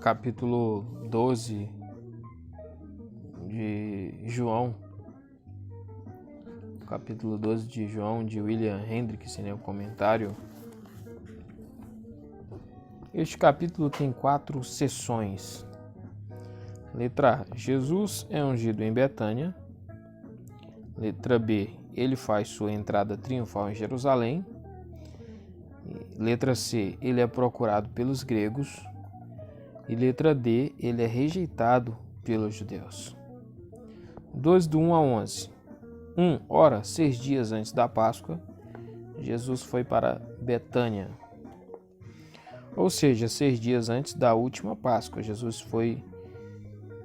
capítulo 12 de João, capítulo 12 de João, de William Hendricks, o comentário. Este capítulo tem 4 seções. Letra A, Jesus é ungido em Betânia. Letra B, ele faz sua entrada triunfal em Jerusalém. Letra C, ele é procurado pelos gregos. E letra D, ele é rejeitado pelos judeus. 2 do 1 a 11. 1. Ora, 6 dias antes da Páscoa, Jesus foi para Betânia. Ou seja, 6 dias antes da última Páscoa, Jesus foi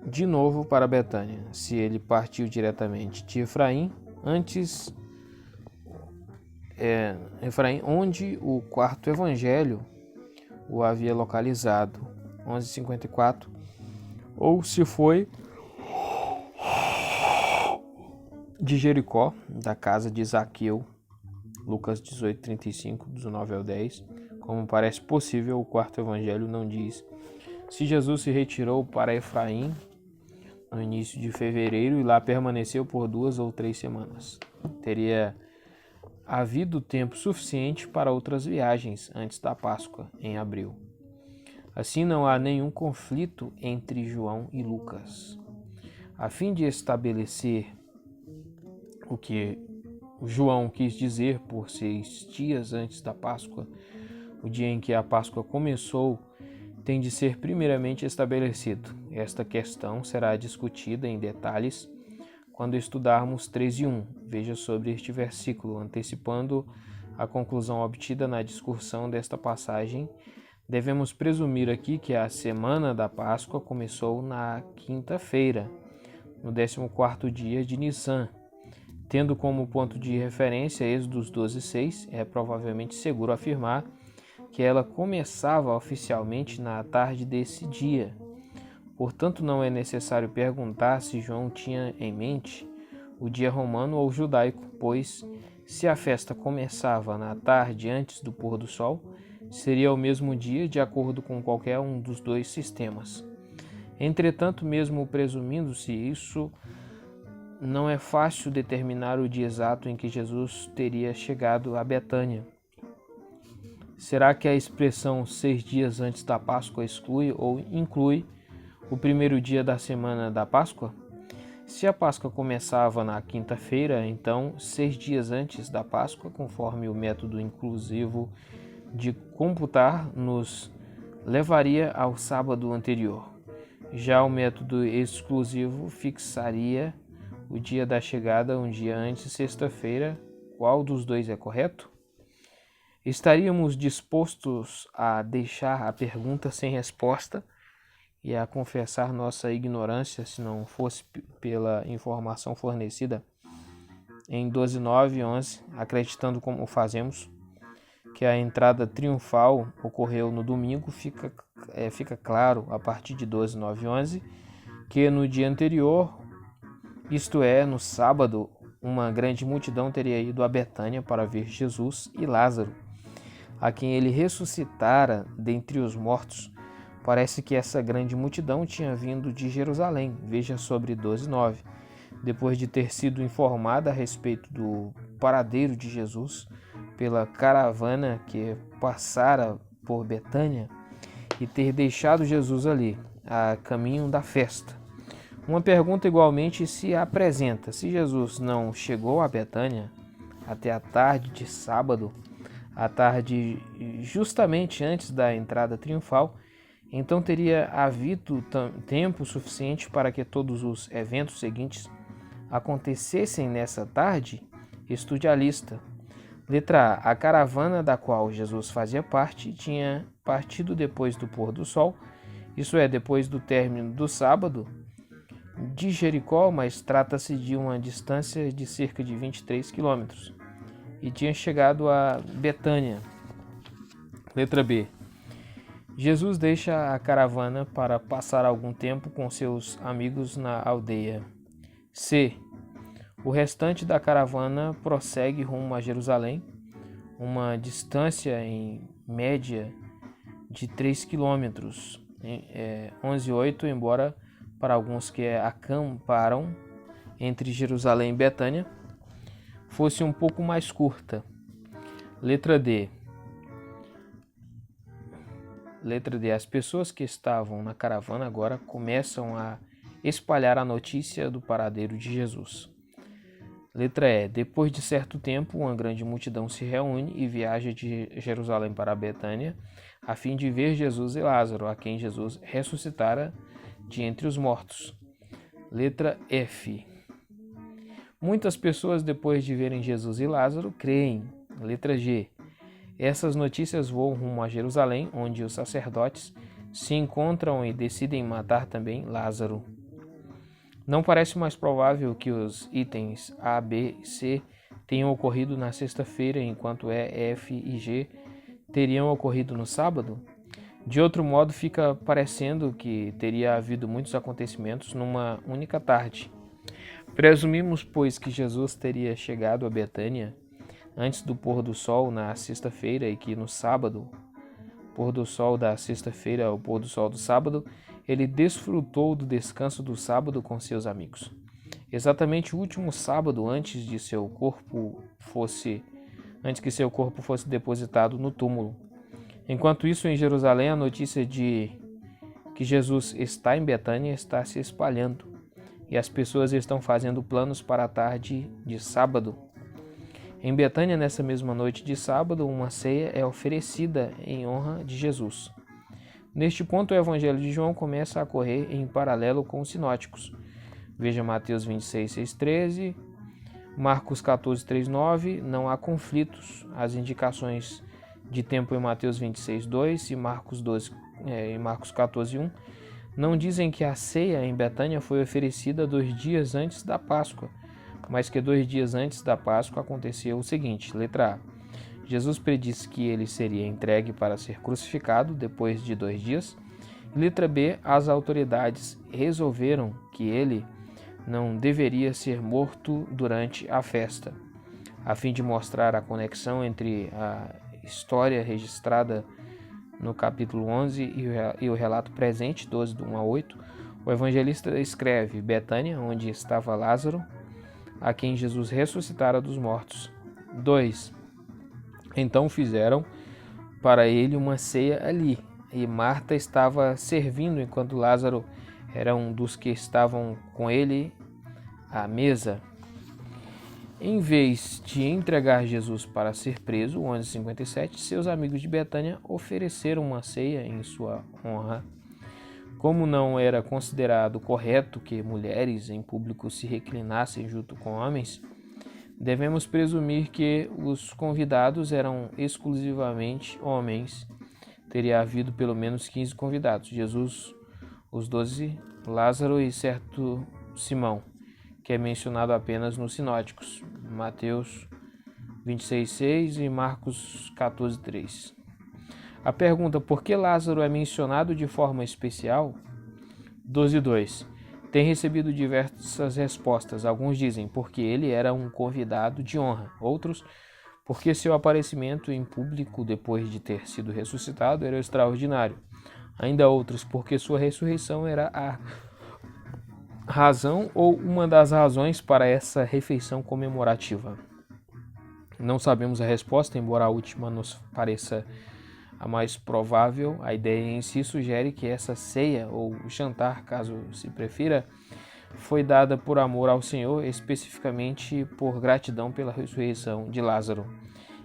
de novo para Betânia. Se ele partiu diretamente de Efraim, onde o quarto evangelho o havia localizado, 11:54, ou se foi de Jericó, da casa de Zaqueu, Lucas 18:35, dos 9 ao 10, como parece possível, o quarto evangelho não diz se Jesus se retirou para Efraim no início de fevereiro e lá permaneceu por 2 ou 3 semanas. Teria havido tempo suficiente para outras viagens antes da Páscoa, em abril. Assim, não há nenhum conflito entre João e Lucas. A fim de estabelecer o que João quis dizer por 6 dias antes da Páscoa, o dia em que a Páscoa começou, tem de ser primeiramente estabelecido. Esta questão será discutida em detalhes quando estudarmos 13:1. Veja sobre este versículo, antecipando a conclusão obtida na discussão desta passagem. Devemos presumir aqui que a semana da Páscoa começou na quinta-feira, no 14º dia de Nissan. Tendo como ponto de referência Êxodo 12:6, é provavelmente seguro afirmar que ela começava oficialmente na tarde desse dia. Portanto, não é necessário perguntar se João tinha em mente o dia romano ou judaico, pois, se a festa começava na tarde antes do pôr do sol, seria o mesmo dia de acordo com qualquer um dos dois sistemas. Entretanto, mesmo presumindo-se isso, não é fácil determinar o dia exato em que Jesus teria chegado a Betânia. Será que a expressão 6 dias antes da Páscoa exclui ou inclui o primeiro dia da semana da Páscoa? Se a Páscoa começava na quinta-feira, então 6 dias antes da Páscoa, conforme o método inclusivo de computar, nos levaria ao sábado anterior. Já o método exclusivo fixaria o dia da chegada um dia antes, sexta-feira. Qual dos dois é correto? Estaríamos dispostos a deixar a pergunta sem resposta e a confessar nossa ignorância se não fosse pela informação fornecida em 12:9 e 11, acreditando como fazemos que a entrada triunfal ocorreu no domingo. Fica claro, a partir de 12:9 e 11, que no dia anterior, isto é, no sábado, uma grande multidão teria ido a Betânia para ver Jesus e Lázaro, a quem ele ressuscitara dentre os mortos. Parece que essa grande multidão tinha vindo de Jerusalém. Veja sobre 12:9. Depois de ter sido informada a respeito do paradeiro de Jesus pela caravana que passara por Betânia e ter deixado Jesus ali, a caminho da festa. Uma pergunta igualmente se apresenta: se Jesus não chegou a Betânia até a tarde de sábado, a tarde justamente antes da entrada triunfal, então teria havido tempo suficiente para que todos os eventos seguintes acontecessem nessa tarde? Estude a lista. Letra A. A caravana da qual Jesus fazia parte tinha partido depois do pôr do sol, isso é, depois do término do sábado, de Jericó, mas trata-se de uma distância de cerca de 23 quilômetros, e tinha chegado a Betânia. Letra B. Jesus deixa a caravana para passar algum tempo com seus amigos na aldeia. C. O restante da caravana prossegue rumo a Jerusalém, uma distância em média de 3 quilômetros. 11:8, embora para alguns que acamparam entre Jerusalém e Betânia fosse um pouco mais curta. Letra D. As pessoas que estavam na caravana agora começam a espalhar a notícia do paradeiro de Jesus. Letra E. Depois de certo tempo, uma grande multidão se reúne e viaja de Jerusalém para Betânia, a fim de ver Jesus e Lázaro, a quem Jesus ressuscitara de entre os mortos. Letra F. Muitas pessoas, depois de verem Jesus e Lázaro, creem. Letra G. Essas notícias voam rumo a Jerusalém, onde os sacerdotes se encontram e decidem matar também Lázaro. Não parece mais provável que os itens A, B e C tenham ocorrido na sexta-feira, enquanto E, F e G teriam ocorrido no sábado? De outro modo, fica parecendo que teria havido muitos acontecimentos numa única tarde. Presumimos, pois, que Jesus teria chegado a Betânia antes do pôr do sol na sexta-feira e que no sábado, pôr do sol da sexta-feira ao pôr do sol do sábado, ele desfrutou do descanso do sábado com seus amigos. Exatamente o último sábado antes que seu corpo fosse depositado no túmulo. Enquanto isso, em Jerusalém, a notícia de que Jesus está em Betânia está se espalhando e as pessoas estão fazendo planos para a tarde de sábado. Em Betânia, nessa mesma noite de sábado, uma ceia é oferecida em honra de Jesus. Neste ponto, o Evangelho de João começa a correr em paralelo com os sinóticos. Veja Mateus 26, 6,13, Marcos 14, 3,9. Não há conflitos. As indicações de tempo em Mateus 26, 2 e Marcos 14, 1 não dizem que a ceia em Betânia foi oferecida 2 dias antes da Páscoa, mas que 2 dias antes da Páscoa aconteceu o seguinte. Letra A. Jesus predisse que ele seria entregue para ser crucificado depois de 2 dias. Letra B. As autoridades resolveram que ele não deveria ser morto durante a festa, a fim de mostrar a conexão entre a história registrada no capítulo 11 e o relato presente, 12, do 1 a 8. O evangelista escreve: Betânia, onde estava Lázaro, a quem Jesus ressuscitara dos mortos. 2. Então fizeram para ele uma ceia ali, e Marta estava servindo enquanto Lázaro era um dos que estavam com ele à mesa. Em vez de entregar Jesus para ser preso, 11:57, seus amigos de Betânia ofereceram uma ceia em sua honra. Como não era considerado correto que mulheres em público se reclinassem junto com homens, devemos presumir que os convidados eram exclusivamente homens. Teria havido pelo menos 15 convidados: Jesus, os 12, Lázaro e certo Simão, que é mencionado apenas nos sinóticos, Mateus 26,6 e Marcos 14,3. A pergunta: por que Lázaro é mencionado de forma especial? 12,2. Tem recebido diversas respostas. Alguns dizem porque ele era um convidado de honra. Outros, porque seu aparecimento em público depois de ter sido ressuscitado era extraordinário. Ainda outros, porque sua ressurreição era a razão ou uma das razões para essa refeição comemorativa. Não sabemos a resposta, embora a última nos pareça a mais provável. A ideia em si sugere que essa ceia, ou jantar, caso se prefira, foi dada por amor ao Senhor, especificamente por gratidão pela ressurreição de Lázaro,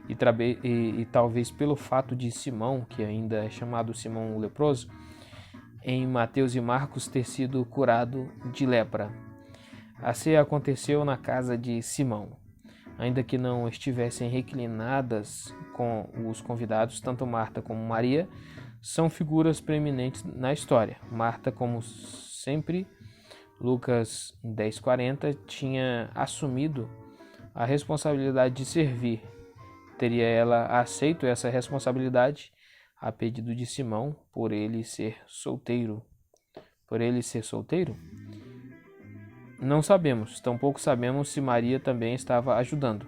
e talvez pelo fato de Simão, que ainda é chamado Simão o leproso, em Mateus e Marcos ter sido curado de lepra. A ceia aconteceu na casa de Simão. Ainda que não estivessem reclinadas com os convidados, tanto Marta como Maria são figuras preeminentes na história. Marta, como sempre, Lucas 10:40, tinha assumido a responsabilidade de servir. Teria ela aceito essa responsabilidade a pedido de Simão por ele ser solteiro? Não sabemos, tampouco sabemos se Maria também estava ajudando.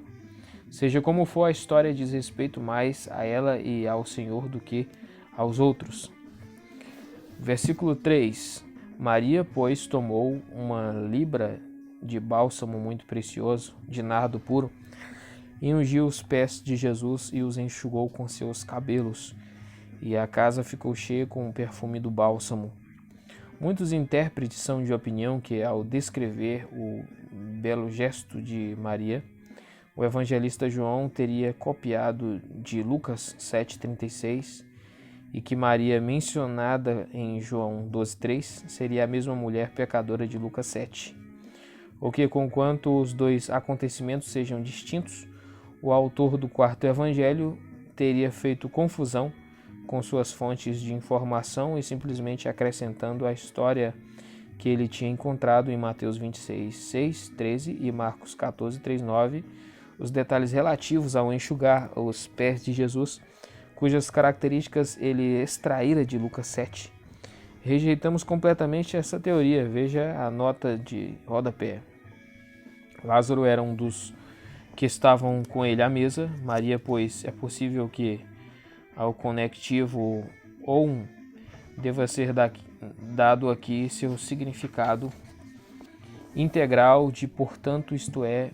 Seja como for, a história diz respeito mais a ela e ao Senhor do que aos outros. Versículo 3. Maria, pois, tomou uma libra de bálsamo muito precioso, de nardo puro, e ungiu os pés de Jesus e os enxugou com seus cabelos, e a casa ficou cheia com o perfume do bálsamo. Muitos intérpretes são de opinião que, ao descrever o belo gesto de Maria, o evangelista João teria copiado de Lucas 7,36 e que Maria, mencionada em João 12,3, seria a mesma mulher pecadora de Lucas 7. Ou que, conquanto os dois acontecimentos sejam distintos, o autor do quarto evangelho teria feito confusão com suas fontes de informação e simplesmente acrescentando a história que ele tinha encontrado em Mateus 26, 6, 13 e Marcos 14, 3, 9, os detalhes relativos ao enxugar os pés de Jesus, cujas características ele extraíra de Lucas 7. Rejeitamos completamente essa teoria. Veja a nota de rodapé. Lázaro era um dos que estavam com ele à mesa. Maria, pois, é possível que ao conectivo ou deva ser dado aqui seu significado integral de portanto, isto é,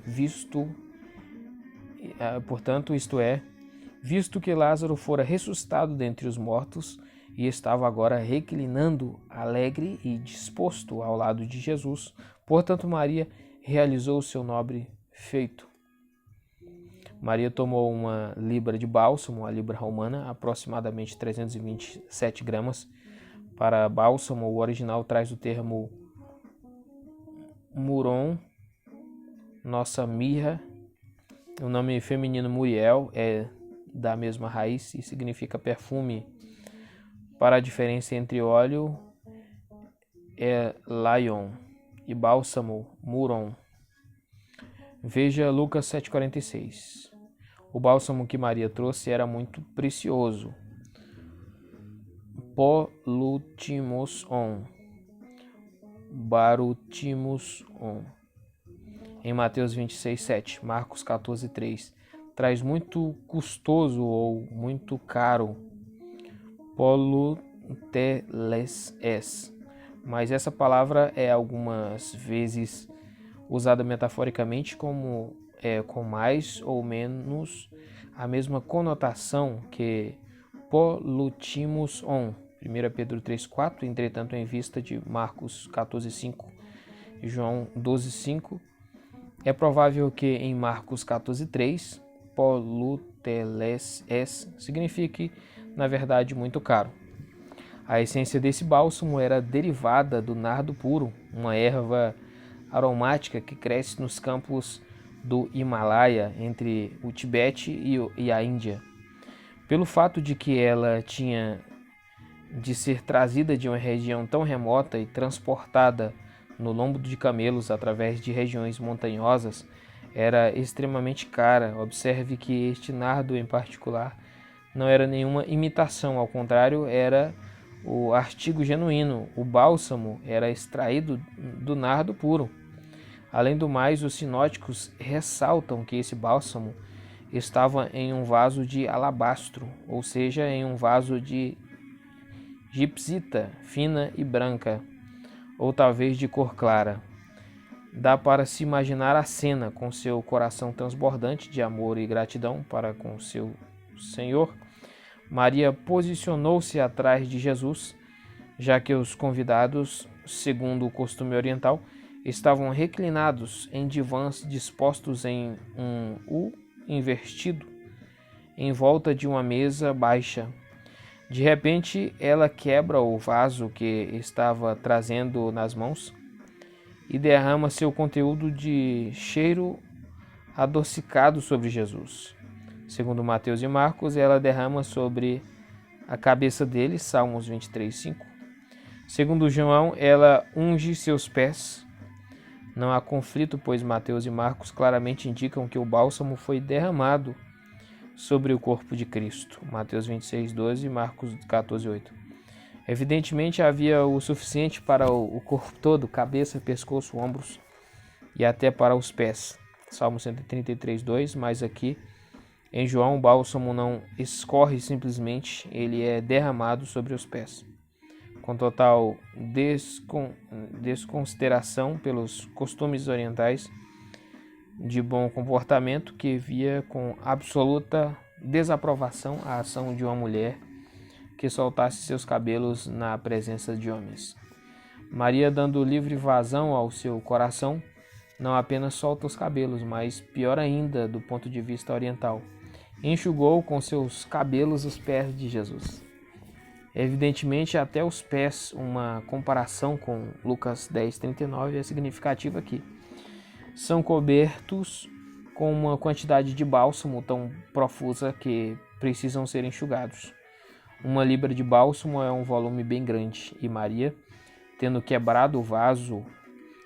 visto que Lázaro fora ressuscitado dentre os mortos e estava agora reclinando alegre e disposto ao lado de Jesus, portanto Maria realizou o seu nobre feito. Maria tomou uma libra de bálsamo, a libra romana, aproximadamente 327 gramas. Para bálsamo, o original traz o termo muron, nossa mirra. O nome feminino Muriel é da mesma raiz e significa perfume. Para a diferença entre óleo é lion e bálsamo, muron. Veja Lucas 7,46. O bálsamo que Maria trouxe era muito precioso. Polutimus on. Barutimus on. Em Mateus 26, 7, Marcos 14, 3. Traz muito custoso ou muito caro. Poluteles es. Mas essa palavra é algumas vezes usada metaforicamente como com mais ou menos a mesma conotação que polutimus on. 1 Pedro 3,4, entretanto, em vista de Marcos 14,5 e João 12,5, é provável que em Marcos 14,3, poluteles es signifique, na verdade, muito caro. A essência desse bálsamo era derivada do nardo puro, uma erva aromática que cresce nos campos do Himalaia, entre o Tibete e a Índia. Pelo fato de que ela tinha de ser trazida de uma região tão remota e transportada no lombo de camelos através de regiões montanhosas, era extremamente cara. Observe que este nardo em particular não era nenhuma imitação, ao contrário, era o artigo genuíno. O bálsamo era extraído do nardo puro. Além do mais, os sinóticos ressaltam que esse bálsamo estava em um vaso de alabastro, ou seja, em um vaso de gipsita fina e branca, ou talvez de cor clara. Dá para se imaginar a cena com seu coração transbordante de amor e gratidão para com seu Senhor. Maria posicionou-se atrás de Jesus, já que os convidados, segundo o costume oriental, estavam reclinados em divãs dispostos em um U invertido, em volta de uma mesa baixa. De repente, ela quebra o vaso que estava trazendo nas mãos e derrama seu conteúdo de cheiro adocicado sobre Jesus. Segundo Mateus e Marcos, ela derrama sobre a cabeça dele, Salmos 23, 5. Segundo João, ela unge seus pés. Não há conflito, pois Mateus e Marcos claramente indicam que o bálsamo foi derramado sobre o corpo de Cristo. Mateus 26, 12 e Marcos 14, 8. Evidentemente havia o suficiente para o corpo todo, cabeça, pescoço, ombros e até para os pés. Salmo 133, 2, mas aqui em João o bálsamo não escorre simplesmente, ele é derramado sobre os pés. com total desconsideração pelos costumes orientais de bom comportamento, que via com absoluta desaprovação a ação de uma mulher que soltasse seus cabelos na presença de homens. Maria, dando livre vazão ao seu coração, não apenas solta os cabelos, mas pior ainda do ponto de vista oriental, enxugou com seus cabelos os pés de Jesus. Evidentemente, até os pés, uma comparação com Lucas 10:39 é significativa aqui. São cobertos com uma quantidade de bálsamo tão profusa que precisam ser enxugados. 1 libra de bálsamo é um volume bem grande, e Maria, tendo quebrado o vaso,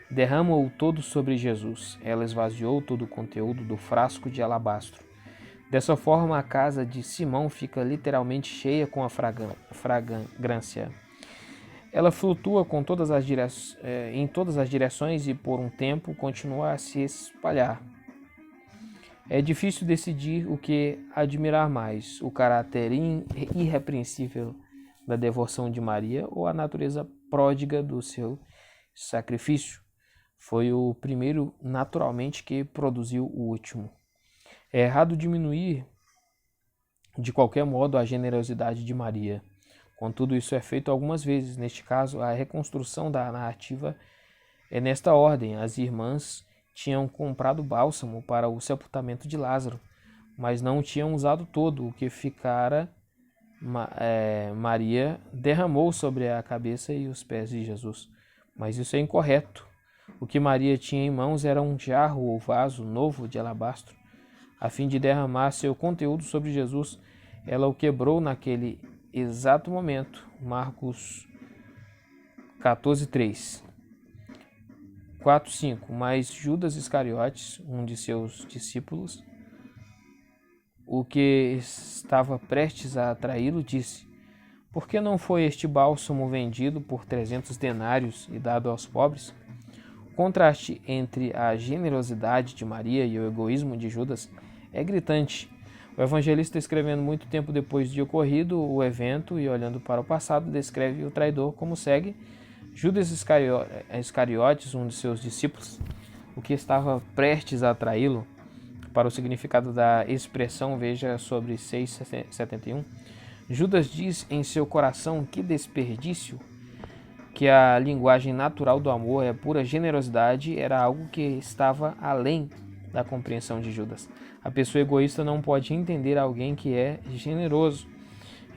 derrama-o todo sobre Jesus. Ela esvaziou todo o conteúdo do frasco de alabastro. Dessa forma, a casa de Simão fica literalmente cheia com a fragrância. Ela flutua em todas as direções e, por um tempo, continua a se espalhar. É difícil decidir o que admirar mais, o caráter irrepreensível da devoção de Maria ou a natureza pródiga do seu sacrifício. Foi o primeiro, naturalmente, que produziu o último. É errado diminuir, de qualquer modo, a generosidade de Maria. Contudo, isso é feito algumas vezes. Neste caso, a reconstrução da narrativa é nesta ordem. As irmãs tinham comprado bálsamo para o sepultamento de Lázaro, mas não o tinham usado todo. O que ficara, Maria derramou sobre a cabeça e os pés de Jesus. Mas isso é incorreto. O que Maria tinha em mãos era um jarro ou vaso novo de alabastro. A fim de derramar seu conteúdo sobre Jesus, ela o quebrou naquele exato momento. Marcos 14:3. 4:5. Mas Judas Iscariotes, um de seus discípulos, o que estava prestes a traí-lo, disse: Por que não foi este bálsamo vendido por 300 denários e dado aos pobres? O contraste entre a generosidade de Maria e o egoísmo de Judas é gritante. O evangelista, escrevendo muito tempo depois de ocorrido o evento e olhando para o passado, descreve o traidor como segue: Judas Iscariotes, um de seus discípulos, o que estava prestes a traí-lo. Para o significado da expressão, veja sobre 6:71. Judas diz em seu coração: que desperdício! Que a linguagem natural do amor é pura generosidade era algo que estava além da compreensão de Judas. A pessoa egoísta não pode entender alguém que é generoso.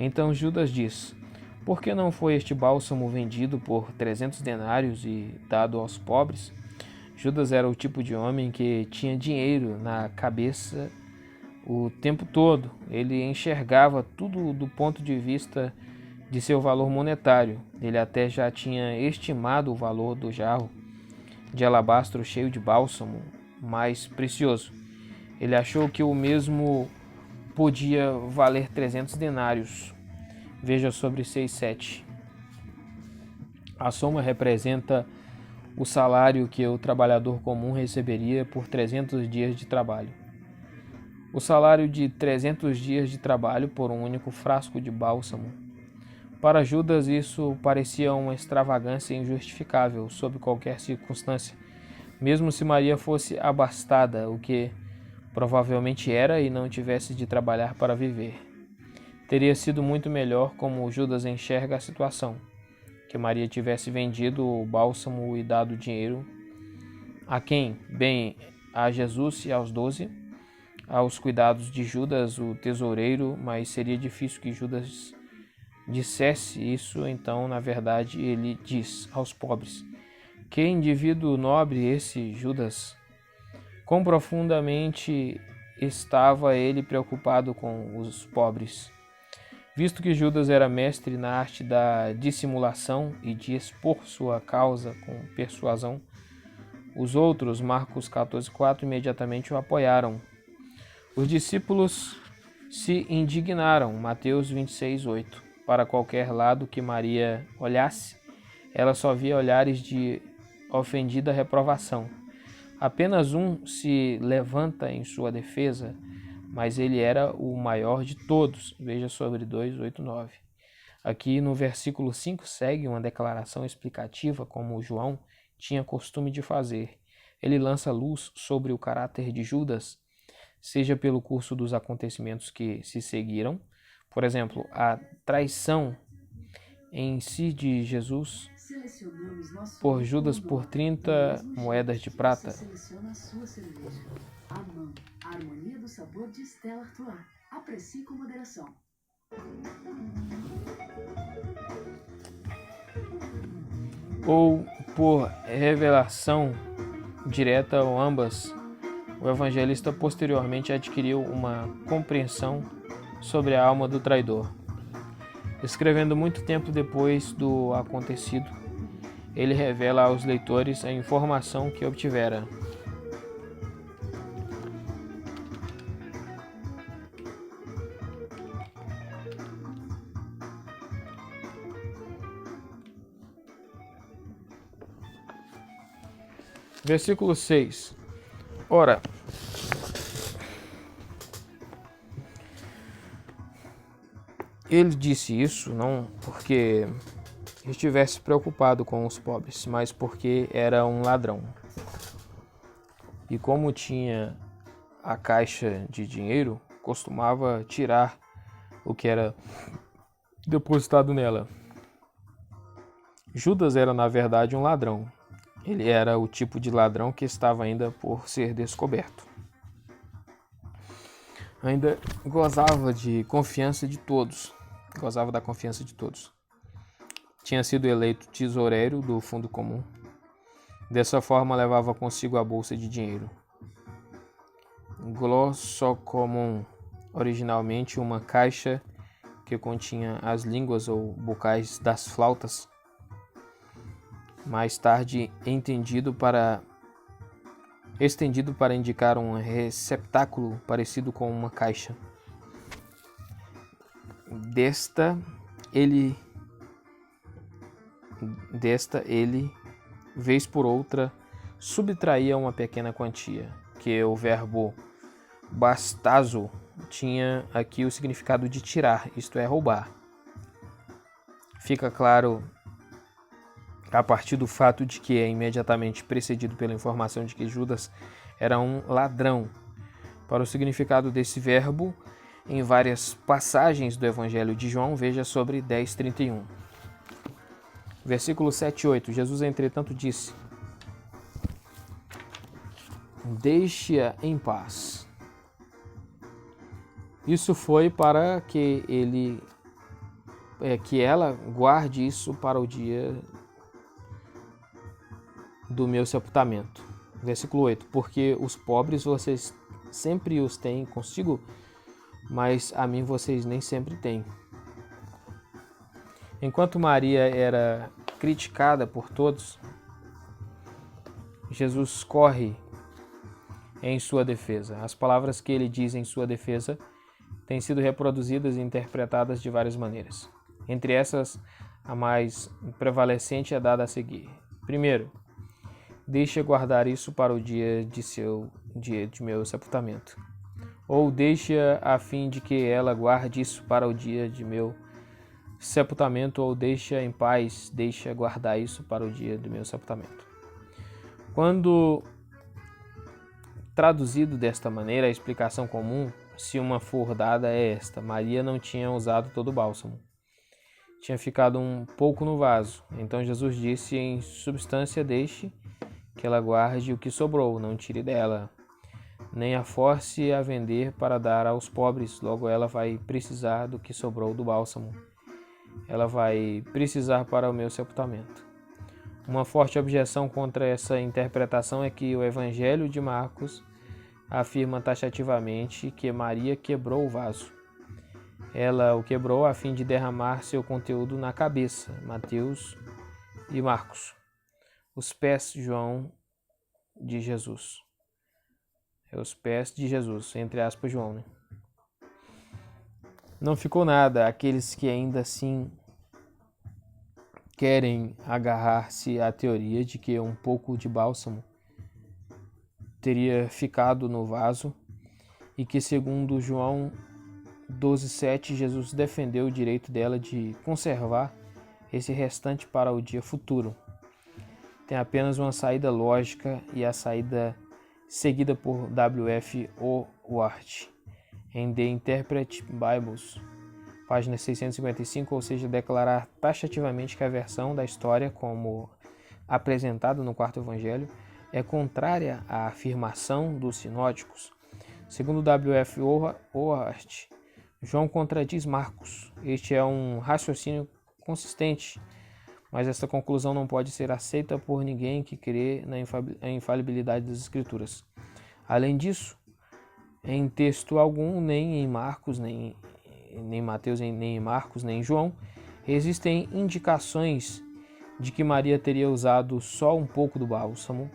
Então Judas diz: Por que não foi este bálsamo vendido por 300 denários e dado aos pobres? Judas era o tipo de homem que tinha dinheiro na cabeça o tempo todo. Ele enxergava tudo do ponto de vista de seu valor monetário. Ele até já tinha estimado o valor do jarro de alabastro cheio de bálsamo mais precioso. Ele achou que o mesmo podia valer 300 denários. Veja sobre 6:7. A soma representa o salário que o trabalhador comum receberia por 300 dias de trabalho. O salário de 300 dias de trabalho por um único frasco de bálsamo. Para Judas, isso parecia uma extravagância injustificável sob qualquer circunstância, mesmo se Maria fosse abastada, o que provavelmente era, e não tivesse de trabalhar para viver. Teria sido muito melhor, como Judas enxerga a situação, que Maria tivesse vendido o bálsamo e dado dinheiro a quem? Bem, a Jesus e aos 12, aos cuidados de Judas, o tesoureiro, mas seria difícil que Judas dissesse isso. Então, na verdade, ele diz aos pobres. Que indivíduo nobre esse Judas! Quão profundamente estava ele preocupado com os pobres! Visto que Judas era mestre na arte da dissimulação e de expor sua causa com persuasão, os outros, Marcos 14:4, imediatamente o apoiaram. Os discípulos se indignaram, Mateus 26:8. Para qualquer lado que Maria olhasse, ela só via olhares de ofendida reprovação. Apenas um se levanta em sua defesa, mas ele era o maior de todos. Veja sobre 2:8-9. Aqui no versículo 5 segue uma declaração explicativa, como João tinha costume de fazer. Ele lança luz sobre o caráter de Judas, seja pelo curso dos acontecimentos que se seguiram, por exemplo, a traição em si de Jesus por Judas por 30 moedas de prata. Seleciona a sua cerveja. Amam, a harmonia do sabor de Stella Artois. Aprecie com moderação. Ou por revelação direta ou ambas, o evangelista posteriormente adquiriu uma compreensão sobre a alma do traidor. Escrevendo muito tempo depois do acontecido, ele revela aos leitores a informação que obtivera. Versículo 6. Ora, ele disse isso não porque estivesse preocupado com os pobres, mas porque era um ladrão. E como tinha a caixa de dinheiro, costumava tirar o que era depositado nela. Judas era, na verdade, um ladrão. Ele era o tipo de ladrão que estava ainda por ser descoberto. Ainda gozava de confiança de todos. Gozava da confiança de todos. Tinha sido eleito tesoureiro do fundo comum. Dessa forma, levava consigo a bolsa de dinheiro. Glossocomum, originalmente uma caixa que continha as línguas ou bocais das flautas, mais tarde estendido para indicar um receptáculo parecido com uma caixa. Desta ele, vez por outra, subtraía uma pequena quantia, que o verbo bastazo tinha aqui o significado de tirar, isto é, roubar. Fica claro a partir do fato de que é imediatamente precedido pela informação de que Judas era um ladrão. Para o significado desse verbo, em várias passagens do Evangelho de João, veja sobre 10:31. Versículo 7 e 8. Jesus, entretanto, disse: deixe-a em paz. Isso foi para que ela guarde isso para o dia do meu sepultamento. Versículo 8. Porque os pobres vocês sempre os têm consigo, mas a mim vocês nem sempre têm. Enquanto Maria era criticada por todos, Jesus corre em sua defesa. As palavras que ele diz em sua defesa têm sido reproduzidas e interpretadas de várias maneiras. Entre essas, a mais prevalecente é dada a seguir. Primeiro, deixe guardar isso para o dia de meu sepultamento. Ou deixe-a a fim de que ela guarde isso para o dia de meu sepultamento, ou deixe-a em paz, deixe-a guardar isso para o dia do meu sepultamento. Quando traduzido desta maneira, a explicação comum, se uma for dada, é esta: Maria não tinha usado todo o bálsamo. Tinha ficado um pouco no vaso. Então Jesus disse, em substância, deixe que ela guarde o que sobrou, não tire dela, nem a force a vender para dar aos pobres. Logo ela vai precisar do que sobrou do bálsamo. Ela vai precisar para o meu sepultamento. Uma forte objeção contra essa interpretação é que o Evangelho de Marcos afirma taxativamente que Maria quebrou o vaso. Ela o quebrou a fim de derramar seu conteúdo na cabeça, Mateus e Marcos. Os pés João de Jesus. Os pés de Jesus, entre aspas, João, né? Não ficou nada. Aqueles que ainda assim querem agarrar-se à teoria de que um pouco de bálsamo teria ficado no vaso e que, segundo João 12:7, Jesus defendeu o direito dela de conservar esse restante para o dia futuro. Tem apenas uma saída lógica, e a saída seguida por W.F. Howard em The Interpreted Bibles, página 655, ou seja, declarar taxativamente que a versão da história como apresentada no quarto evangelho é contrária à afirmação dos sinóticos. Segundo W.F. Howard, João contradiz Marcos. Este é um raciocínio consistente, mas esta conclusão não pode ser aceita por ninguém que crê na infalibilidade das Escrituras. Além disso, em texto algum, nem em Marcos, nem em Mateus, nem em Marcos, nem em João, existem indicações de que Maria teria usado só um pouco do bálsamo.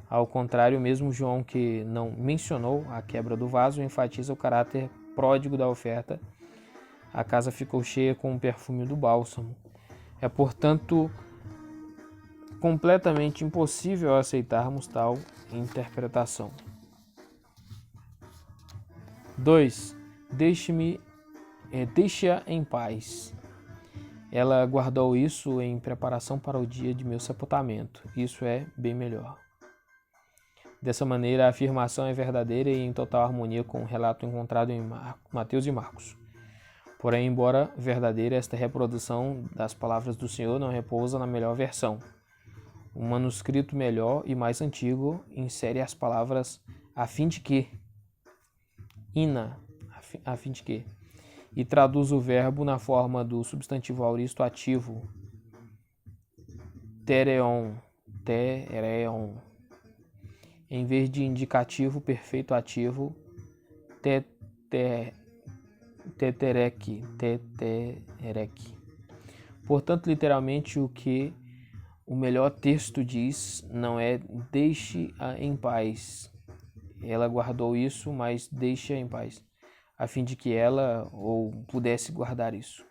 Ao contrário, mesmo João, que não mencionou a quebra do vaso, enfatiza o caráter pródigo da oferta. A casa ficou cheia com o perfume do bálsamo. É, portanto, completamente impossível aceitarmos tal interpretação. 2. Deixe-a em paz. Ela guardou isso em preparação para o dia de meu sepultamento. Isso é bem melhor. Dessa maneira, a afirmação é verdadeira e em total harmonia com o relato encontrado em Mateus e Marcos. Porém, embora verdadeira, esta reprodução das palavras do Senhor não repousa na melhor versão. Um manuscrito melhor e mais antigo insere as palavras a fim de que, a fim de que, e traduz o verbo na forma do substantivo auristo ativo, tereon, em vez de indicativo perfeito ativo, teterek. Portanto, literalmente, o que o melhor texto diz não é deixe-a em paz. Ela guardou isso, mas deixe-a em paz, a fim de que ela ou pudesse guardar isso.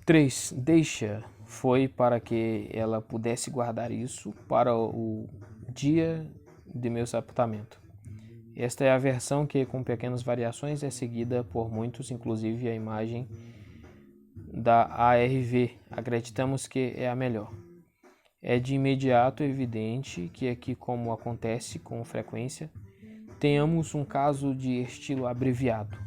3. Deixa foi para que ela pudesse guardar isso para o dia de meu sepultamento. Esta é a versão que, com pequenas variações, é seguida por muitos, inclusive a imagem da ARV. Acreditamos que é a melhor. É de imediato evidente que aqui, como acontece com frequência, tenhamos um caso de estilo abreviado.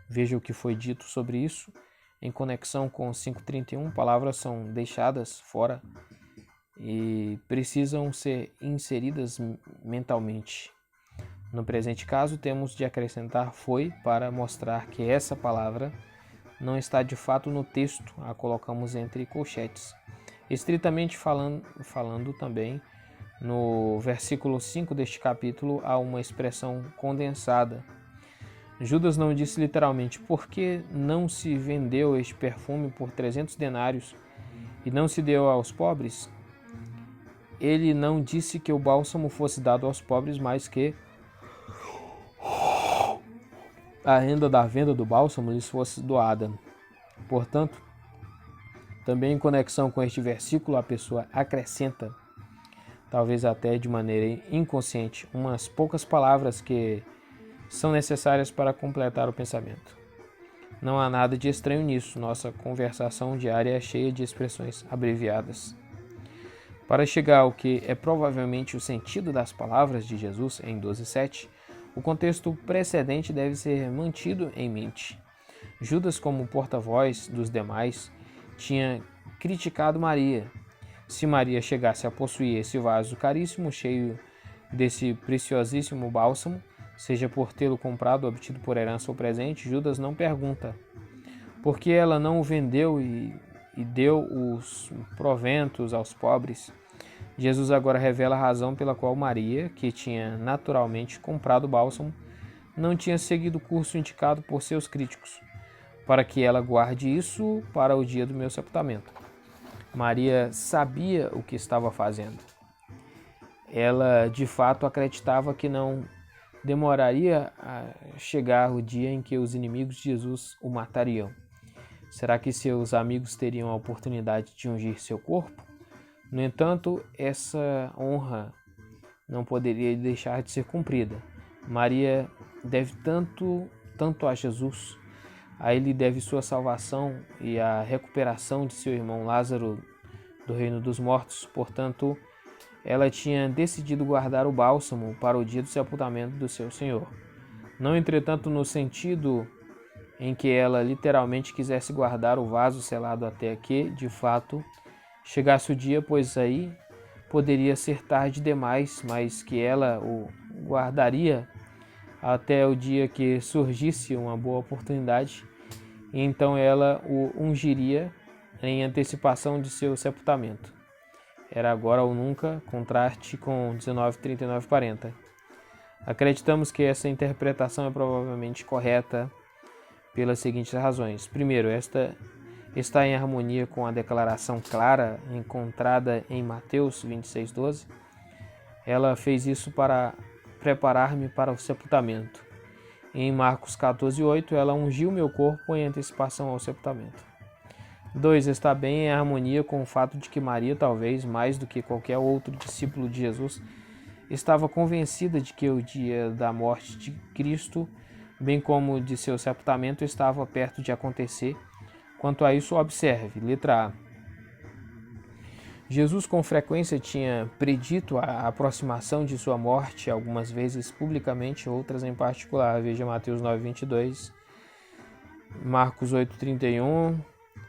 Veja o que foi dito sobre isso. Em conexão com 5:31, palavras são deixadas fora e precisam ser inseridas mentalmente. No presente caso, temos de acrescentar foi para mostrar que essa palavra não está de fato no texto, a colocamos entre colchetes. Estritamente falando também, no versículo 5 deste capítulo há uma expressão condensada. Judas não disse literalmente por que não se vendeu este perfume por 300 denários e não se deu aos pobres. Ele não disse que o bálsamo fosse dado aos pobres, mas que a renda da venda do bálsamo lhes fosse doada. Portanto, também em conexão com este versículo, a pessoa acrescenta, talvez até de maneira inconsciente, umas poucas palavras que são necessárias para completar o pensamento. Não há nada de estranho nisso, nossa conversação diária é cheia de expressões abreviadas. Para chegar ao que é provavelmente o sentido das palavras de Jesus em 12:7, o contexto precedente deve ser mantido em mente. Judas, como porta-voz dos demais, tinha criticado Maria. Se Maria chegasse a possuir esse vaso caríssimo, cheio desse preciosíssimo bálsamo, seja por tê-lo comprado, obtido por herança ou presente, Judas não pergunta por que ela não o vendeu e deu os proventos aos pobres. Jesus agora revela a razão pela qual Maria, que tinha naturalmente comprado o bálsamo, não tinha seguido o curso indicado por seus críticos, para que ela guarde isso para o dia do meu sepultamento. Maria sabia o que estava fazendo. Ela, de fato, acreditava que não demoraria a chegar o dia em que os inimigos de Jesus o matariam. Será que seus amigos teriam a oportunidade de ungir seu corpo? No entanto, essa honra não poderia deixar de ser cumprida. Maria deve tanto a Jesus. A ele deve sua salvação e a recuperação de seu irmão Lázaro do reino dos mortos. Portanto, ela tinha decidido guardar o bálsamo para o dia do sepultamento do seu Senhor. Não, entretanto, no sentido em que ela literalmente quisesse guardar o vaso selado até que, de fato, chegasse o dia, pois aí poderia ser tarde demais, mas que ela o guardaria até o dia que surgisse uma boa oportunidade, e então ela o ungiria em antecipação de seu sepultamento. Era agora ou nunca, contraste com 19:39-40. Acreditamos que essa interpretação é provavelmente correta pelas seguintes razões. Primeiro, esta está em harmonia com a declaração clara encontrada em Mateus 26:12. Ela fez isso para preparar-me para o sepultamento. Em Marcos 14:8, ela ungiu meu corpo em antecipação ao sepultamento. 2. Está bem em harmonia com o fato de que Maria, talvez mais do que qualquer outro discípulo de Jesus, estava convencida de que o dia da morte de Cristo, bem como de seu sepultamento, estava perto de acontecer. Quanto a isso, observe. Letra A. Jesus com frequência tinha predito a aproximação de sua morte, algumas vezes publicamente, outras em particular. Veja Mateus 9:22, Marcos 8:31,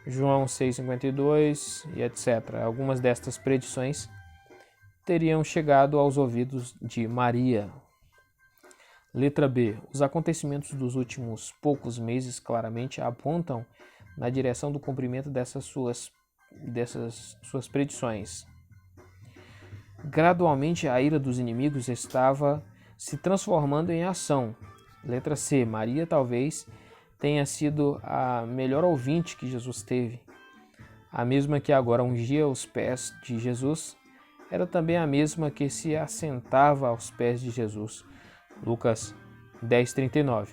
João 6:52 e etc. Algumas destas predições teriam chegado aos ouvidos de Maria. Letra B. Os acontecimentos dos últimos poucos meses claramente apontam na direção do cumprimento dessas suas predições. Gradualmente a ira dos inimigos estava se transformando em ação. Letra C. Maria talvez tenha sido a melhor ouvinte que Jesus teve. A mesma que agora ungia os pés de Jesus, era também a mesma que se assentava aos pés de Jesus. Lucas 10:39.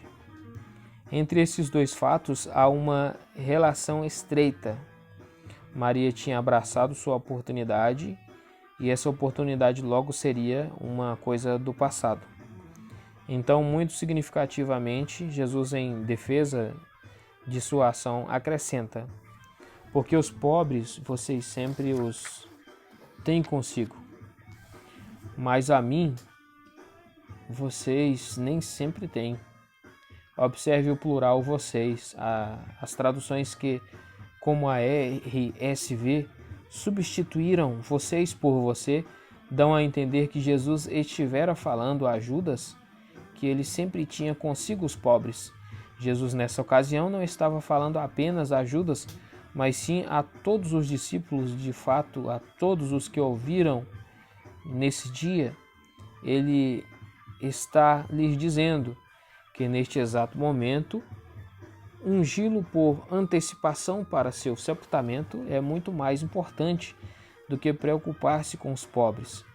Entre esses dois fatos há uma relação estreita. Maria tinha abraçado sua oportunidade e essa oportunidade logo seria uma coisa do passado. Então, muito significativamente, Jesus, em defesa de sua ação, acrescenta: porque os pobres vocês sempre os têm consigo, mas a mim vocês nem sempre têm. Observe o plural vocês. As traduções que, como a RSV, substituíram vocês por você, dão a entender que Jesus estivera falando a Judas que ele sempre tinha consigo os pobres. Jesus, nessa ocasião, não estava falando apenas a Judas, mas sim a todos os discípulos, de fato, a todos os que ouviram nesse dia. Ele está lhes dizendo que neste exato momento, ungí-lo por antecipação para seu sepultamento é muito mais importante do que preocupar-se com os pobres.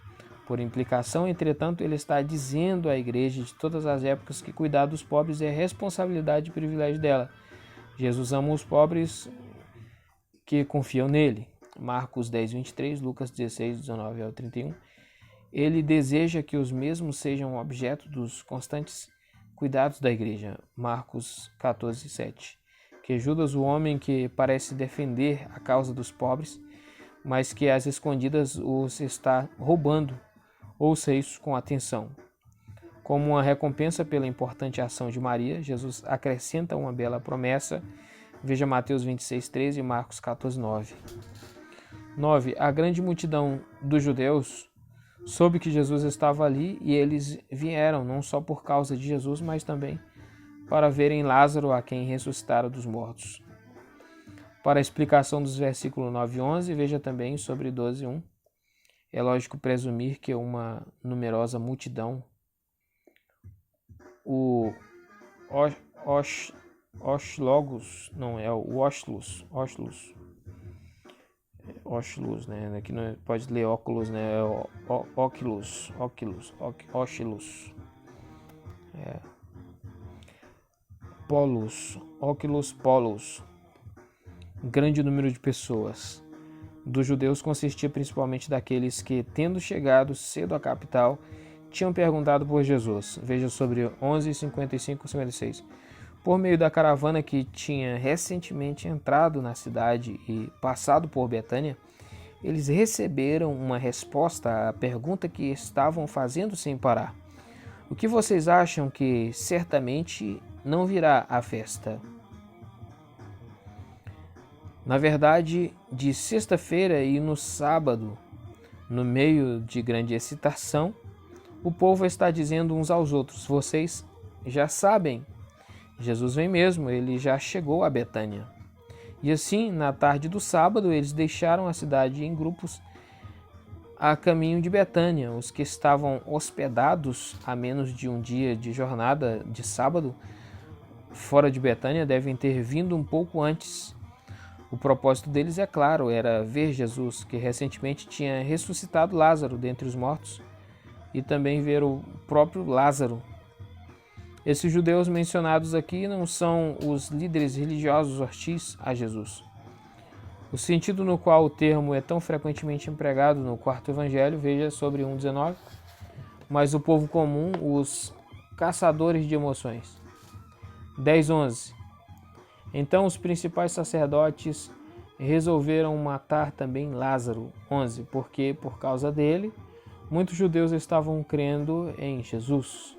Por implicação, entretanto, ele está dizendo à igreja de todas as épocas que cuidar dos pobres é responsabilidade e privilégio dela. Jesus ama os pobres que confiam nele. Marcos 10:23, Lucas 16:19-31. Ele deseja que os mesmos sejam objeto dos constantes cuidados da igreja. Marcos 14:7. Que Judas, o homem que parece defender a causa dos pobres, mas que às escondidas os está roubando, ouça isso com atenção. Como uma recompensa pela importante ação de Maria, Jesus acrescenta uma bela promessa. Veja Mateus 26:13 e Marcos 14:9. 9. A grande multidão dos judeus soube que Jesus estava ali e eles vieram não só por causa de Jesus, mas também para verem Lázaro, a quem ressuscitara dos mortos. Para a explicação dos versículos 9 e 11, veja também sobre 12:1. É lógico presumir que uma numerosa multidão, o Oshlogos, não é o Oshlus, né? Aqui não pode ler óculos, né? É Oculus. Oculus Polos. Grande número de pessoas. Dos judeus consistia principalmente daqueles que, tendo chegado cedo à capital, tinham perguntado por Jesus. Veja sobre 11, 55 e 56. Por meio da caravana que tinha recentemente entrado na cidade e passado por Betânia, eles receberam uma resposta à pergunta que estavam fazendo sem parar. O que vocês acham que certamente não virá à festa? Na verdade, de sexta-feira e no sábado, no meio de grande excitação, o povo está dizendo uns aos outros: vocês já sabem, Jesus vem mesmo, ele já chegou a Betânia. E assim, na tarde do sábado, eles deixaram a cidade em grupos a caminho de Betânia. Os que estavam hospedados a menos de um dia de jornada de sábado fora de Betânia devem ter vindo um pouco antes. O propósito deles, é claro, era ver Jesus, que recentemente tinha ressuscitado Lázaro dentre os mortos, e também ver o próprio Lázaro. Esses judeus mencionados aqui não são os líderes religiosos hostis a Jesus. O sentido no qual o termo é tão frequentemente empregado no quarto evangelho, veja sobre 1,19, mas o povo comum, os caçadores de emoções. 10,11. Então os principais sacerdotes resolveram matar também Lázaro. 11. Porque, por causa dele, muitos judeus estavam crendo em Jesus.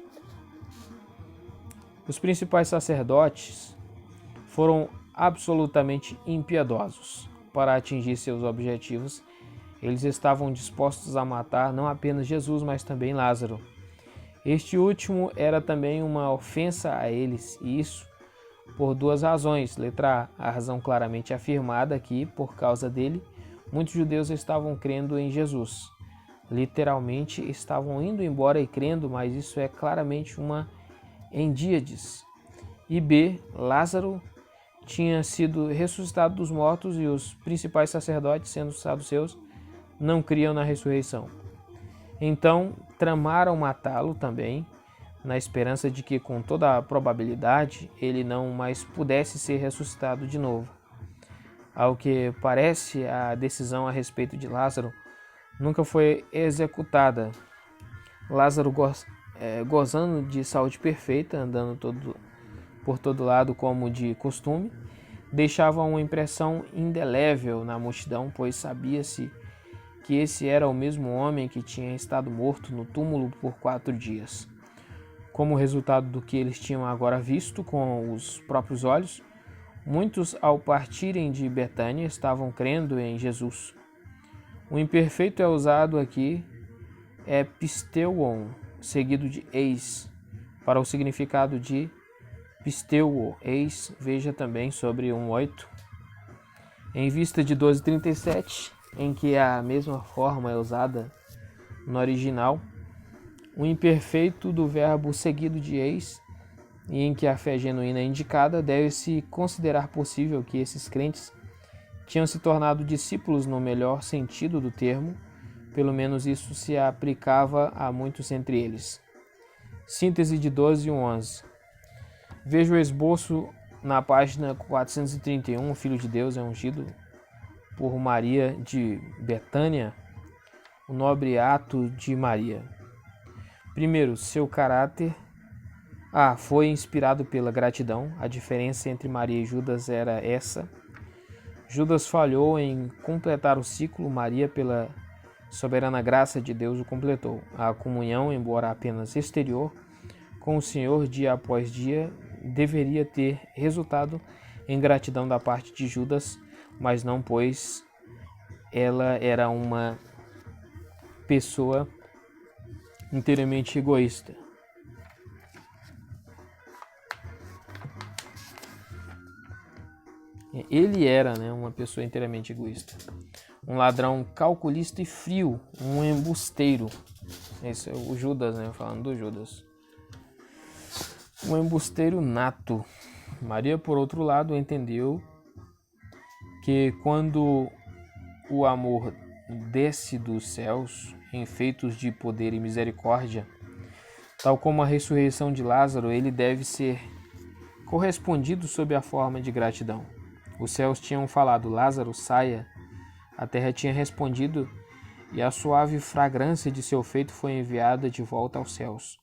Os principais sacerdotes foram absolutamente impiedosos. Para atingir seus objetivos, eles estavam dispostos a matar não apenas Jesus, mas também Lázaro. Este último era também uma ofensa a eles, e isso por duas razões. Letra A, a razão claramente afirmada que, por causa dele, muitos judeus estavam crendo em Jesus. Literalmente, estavam indo embora e crendo, mas isso é claramente uma endíades. E B, Lázaro tinha sido ressuscitado dos mortos e os principais sacerdotes, sendo saduceus, não criam na ressurreição. Então, tramaram matá-lo também, na esperança de que, com toda a probabilidade, ele não mais pudesse ser ressuscitado de novo. Ao que parece, a decisão a respeito de Lázaro nunca foi executada. Lázaro, gozando de saúde perfeita, andando por todo lado como de costume, deixava uma impressão indelével na multidão, pois sabia-se que esse era o mesmo homem que tinha estado morto no túmulo por 4 dias. Como resultado do que eles tinham agora visto com os próprios olhos, muitos, ao partirem de Betânia, estavam crendo em Jesus. O imperfeito é usado aqui, é pisteuon, seguido de eis, para o significado de pisteuo, eis, veja também sobre 1,8. Em vista de 12,37, em que a mesma forma é usada no original, o imperfeito do verbo seguido de eis, e em que a fé genuína é indicada, deve-se considerar possível que esses crentes tinham se tornado discípulos no melhor sentido do termo, pelo menos isso se aplicava a muitos entre eles. Síntese de 12 e 11. Veja o esboço na página 431, o Filho de Deus é ungido por Maria de Betânia, o nobre ato de Maria. Primeiro, seu caráter foi inspirado pela gratidão. A diferença entre Maria e Judas era essa. Judas falhou em completar o ciclo, Maria, pela soberana graça de Deus, o completou. A comunhão, embora apenas exterior, com o Senhor dia após dia, deveria ter resultado em gratidão da parte de Judas, mas não, pois ela era uma pessoa inteiramente egoísta. Ele era, uma pessoa inteiramente egoísta. Um ladrão calculista e frio, um embusteiro. Esse é o Judas, falando do Judas. Um embusteiro nato. Maria, por outro lado, entendeu que quando o amor desce dos céus em feitos de poder e misericórdia, tal como a ressurreição de Lázaro, ele deve ser correspondido sob a forma de gratidão. Os céus tinham falado: Lázaro, saia. A terra tinha respondido: e a suave fragrância de seu feito foi enviada de volta aos céus.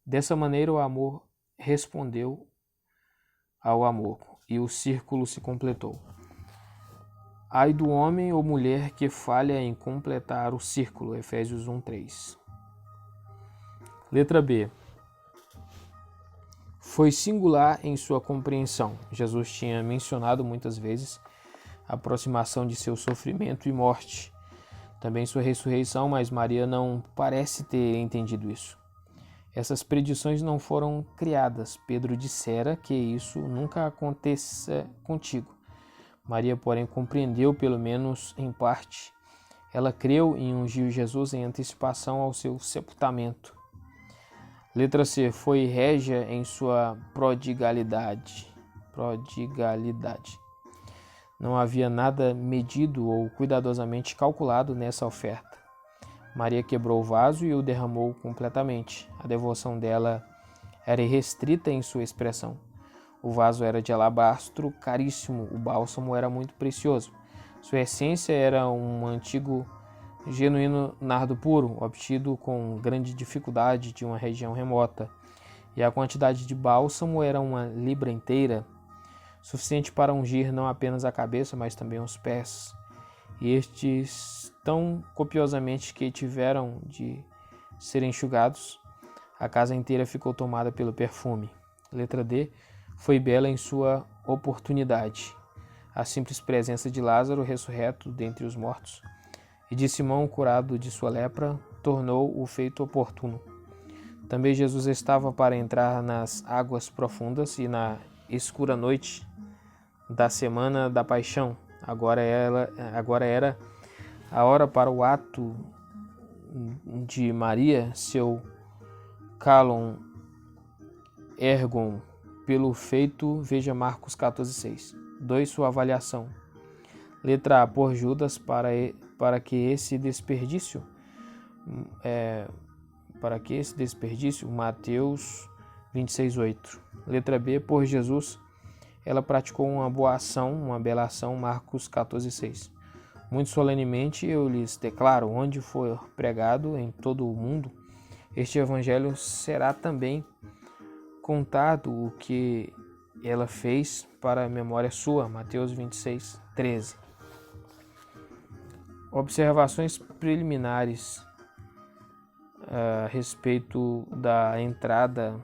Dessa maneira o amor respondeu ao amor, e o círculo se completou. Ai do homem ou mulher que falha em completar o círculo. Efésios 1:3. Letra B. Foi singular em sua compreensão. Jesus tinha mencionado muitas vezes a aproximação de seu sofrimento e morte, também sua ressurreição, mas Maria não parece ter entendido isso. Essas predições não foram criadas. Pedro dissera que isso nunca aconteça contigo. Maria, porém, compreendeu, pelo menos em parte. Ela creu e ungiu Jesus em antecipação ao seu sepultamento. Letra C. Foi régia em sua prodigalidade. Não havia nada medido ou cuidadosamente calculado nessa oferta. Maria quebrou o vaso e o derramou completamente. A devoção dela era irrestrita em sua expressão. O vaso era de alabastro caríssimo, o bálsamo era muito precioso. Sua essência era um antigo, genuíno nardo puro, obtido com grande dificuldade de uma região remota. E a quantidade de bálsamo era 1 libra inteira, suficiente para ungir não apenas a cabeça, mas também os pés. E estes tão copiosamente que tiveram de ser enxugados, a casa inteira ficou tomada pelo perfume. Letra D. Foi bela em sua oportunidade. A simples presença de Lázaro, ressurreto dentre os mortos, e de Simão, curado de sua lepra, tornou o feito oportuno. Também Jesus estava para entrar nas águas profundas e na escura noite da semana da paixão. Agora era a hora para o ato de Maria, seu calon ergon, pelo feito, veja Marcos 14:6. 2. Sua avaliação. Letra A. Por Judas, para que esse desperdício, Mateus 26:8. Letra B. Por Jesus, ela praticou uma boa ação, uma bela ação, Marcos 14:6. Muito solenemente eu lhes declaro, onde for pregado em todo o mundo, este evangelho será também contado o que ela fez para a memória sua, Mateus 26:13. Observações preliminares a respeito da entrada